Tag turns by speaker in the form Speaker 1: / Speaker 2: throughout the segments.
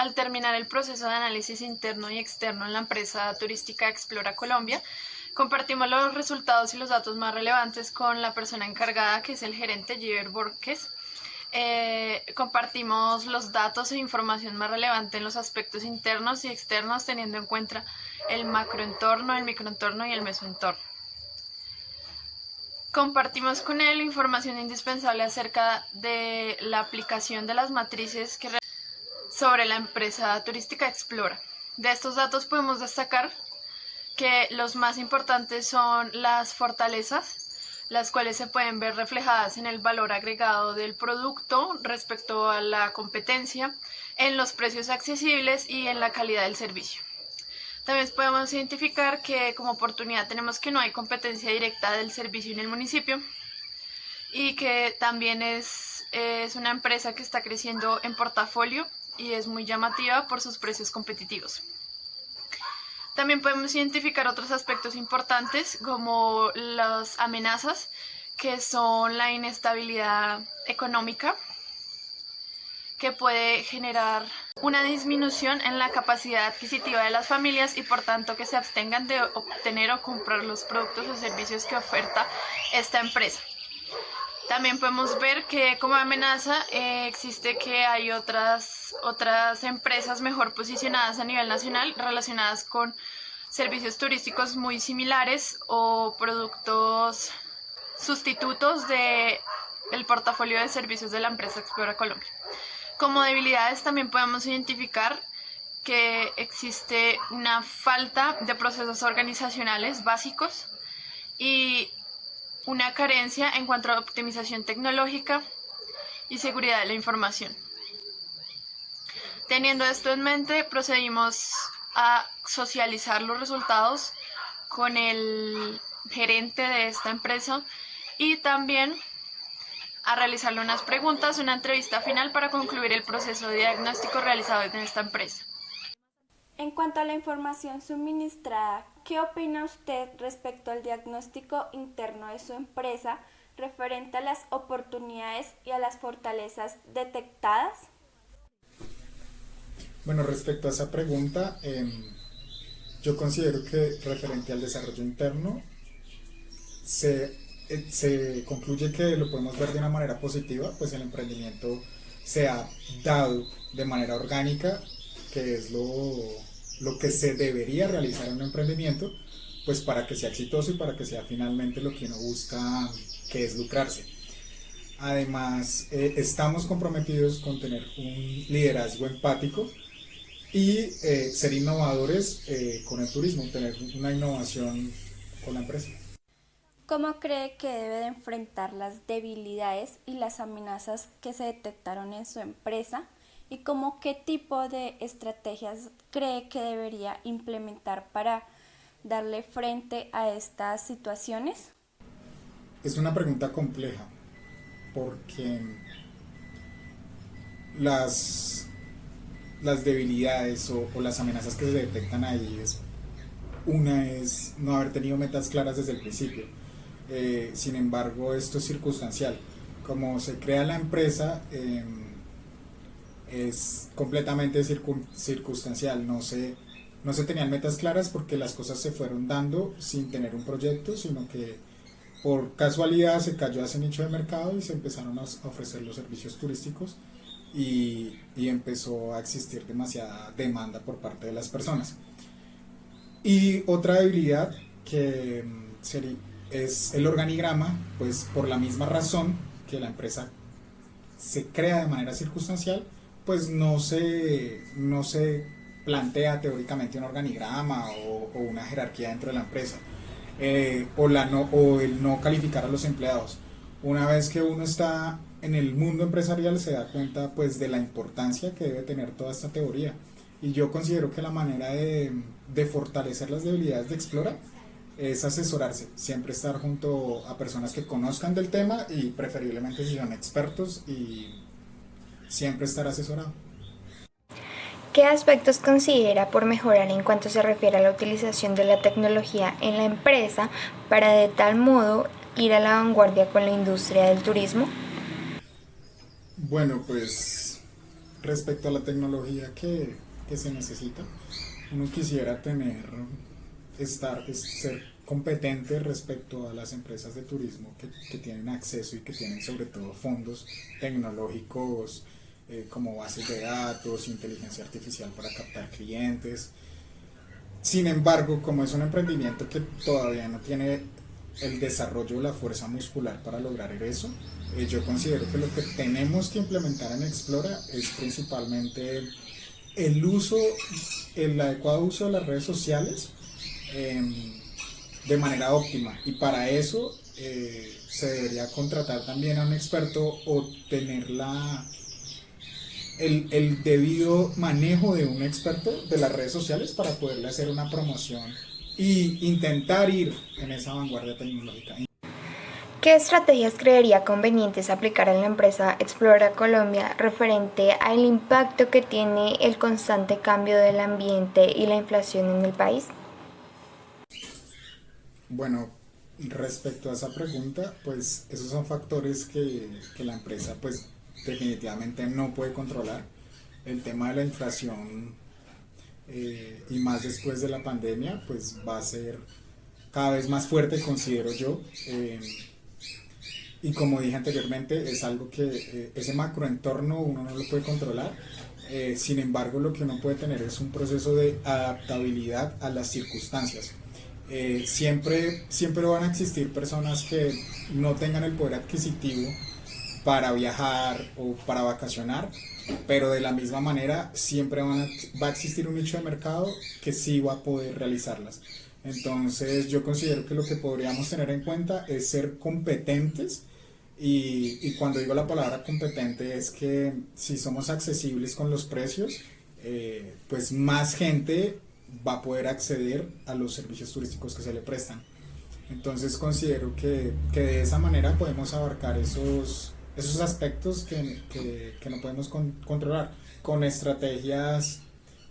Speaker 1: Al terminar el proceso de análisis interno y externo en la empresa turística Explora Colombia, compartimos los resultados y los datos más relevantes con la persona encargada, que es el gerente Giver Borges. Compartimos los datos e información más relevante en los aspectos internos y externos, teniendo en cuenta el macroentorno, el microentorno y el mesoentorno. Compartimos con él información indispensable acerca de la aplicación de las matrices sobre la empresa turística Explora. De estos datos podemos destacar que los más importantes son las fortalezas, las cuales se pueden ver reflejadas en el valor agregado del producto respecto a la competencia, en los precios accesibles y en la calidad del servicio. También podemos identificar que como oportunidad tenemos que no hay competencia directa del servicio en el municipio y que también es una empresa que está creciendo en portafolio y es muy llamativa por sus precios competitivos. También podemos identificar otros aspectos importantes como las amenazas, que son la inestabilidad económica, que puede generar una disminución en la capacidad adquisitiva de las familias y por tanto que se abstengan de obtener o comprar los productos o servicios que oferta esta empresa. También podemos ver que como amenaza existe que hay otras empresas mejor posicionadas a nivel nacional relacionadas con servicios turísticos muy similares o productos sustitutos del portafolio de servicios de la empresa Explora Colombia. Como debilidades también podemos identificar que existe una falta de procesos organizacionales básicos y una carencia en cuanto a optimización tecnológica y seguridad de la información. Teniendo esto en mente, procedimos a socializar los resultados con el gerente de esta empresa y también a realizarle unas preguntas, una entrevista final para concluir el proceso de diagnóstico realizado en esta empresa.
Speaker 2: En cuanto a la información suministrada, ¿qué opina usted respecto al diagnóstico interno de su empresa referente a las oportunidades y a las fortalezas detectadas?
Speaker 3: Bueno, respecto a esa pregunta, yo considero que referente al desarrollo interno se concluye que lo podemos ver de una manera positiva, pues el emprendimiento se ha dado de manera orgánica, que es lo que se debería realizar en un emprendimiento, pues para que sea exitoso y para que sea finalmente lo que uno busca, que es lucrarse. Además, estamos comprometidos con tener un liderazgo empático y ser innovadores con el turismo, tener una innovación con la empresa.
Speaker 2: ¿Cómo cree que debe de enfrentar las debilidades y las amenazas que se detectaron en su empresa? ¿Y cómo qué tipo de estrategias cree que debería implementar para darle frente a estas situaciones?
Speaker 3: Es una pregunta compleja porque las debilidades o las amenazas que se detectan ahí una es no haber tenido metas claras desde el principio. Sin embargo, esto es circunstancial. Como se crea la empresa, es completamente circunstancial. No se tenían metas claras porque las cosas se fueron dando sin tener un proyecto, sino que por casualidad se cayó a ese nicho de mercado y se empezaron a ofrecer los servicios turísticos y empezó a existir demasiada demanda por parte de las personas. Y otra debilidad que es el organigrama, pues por la misma razón que la empresa se crea de manera circunstancial, pues no se plantea teóricamente un organigrama o una jerarquía dentro de la empresa, o el no calificar a los empleados. Una vez que uno está en el mundo empresarial se da cuenta pues de la importancia que debe tener toda esta teoría, y yo considero que la manera de fortalecer las debilidades de Explora es asesorarse, siempre estar junto a personas que conozcan del tema y preferiblemente si son expertos, y siempre estar asesorado.
Speaker 4: ¿Qué aspectos considera por mejorar en cuanto se refiere a la utilización de la tecnología en la empresa para de tal modo ir a la vanguardia con la industria del turismo?
Speaker 3: Bueno, pues respecto a la tecnología que se necesita, uno quisiera ser competente respecto a las empresas de turismo que tienen acceso y que tienen sobre todo fondos tecnológicos como bases de datos, inteligencia artificial para captar clientes. Sin embargo, como es un emprendimiento que todavía no tiene el desarrollo de la fuerza muscular para lograr eso, yo considero que lo que tenemos que implementar en Explora es principalmente el adecuado uso de las redes sociales de manera óptima, y para eso se debería contratar también a un experto o tener el debido manejo de un experto de las redes sociales para poderle hacer una promoción y intentar ir en esa vanguardia tecnológica.
Speaker 4: ¿Qué estrategias creería convenientes aplicar en la empresa Explora Colombia referente al impacto que tiene el constante cambio del ambiente y la inflación en el país?
Speaker 3: Bueno, respecto a esa pregunta, pues esos son factores que la empresa pues definitivamente no puede controlar. El tema de la inflación y más después de la pandemia pues va a ser cada vez más fuerte, considero yo. Y como dije anteriormente, es algo que ese macroentorno uno no lo puede controlar. Sin embargo, lo que uno puede tener es un proceso de adaptabilidad a las circunstancias. Siempre van a existir personas que no tengan el poder adquisitivo para viajar o para vacacionar, pero de la misma manera siempre va a existir un nicho de mercado que sí va a poder realizarlas. Entonces yo considero que lo que podríamos tener en cuenta es ser competentes, y cuando digo la palabra competente es que si somos accesibles con los precios, pues más gente va a poder acceder a los servicios turísticos que se le prestan. Entonces considero que de esa manera podemos abarcar esos aspectos que no podemos controlar. Con estrategias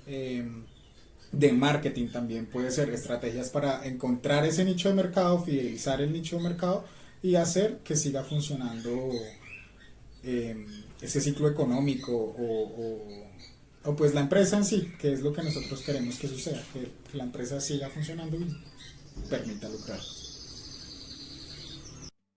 Speaker 3: de marketing también puede ser, estrategias para encontrar ese nicho de mercado, fidelizar el nicho de mercado y hacer que siga funcionando ese ciclo económico o pues la empresa en sí, que es lo que nosotros queremos que suceda, que la empresa siga funcionando y permita lucrar.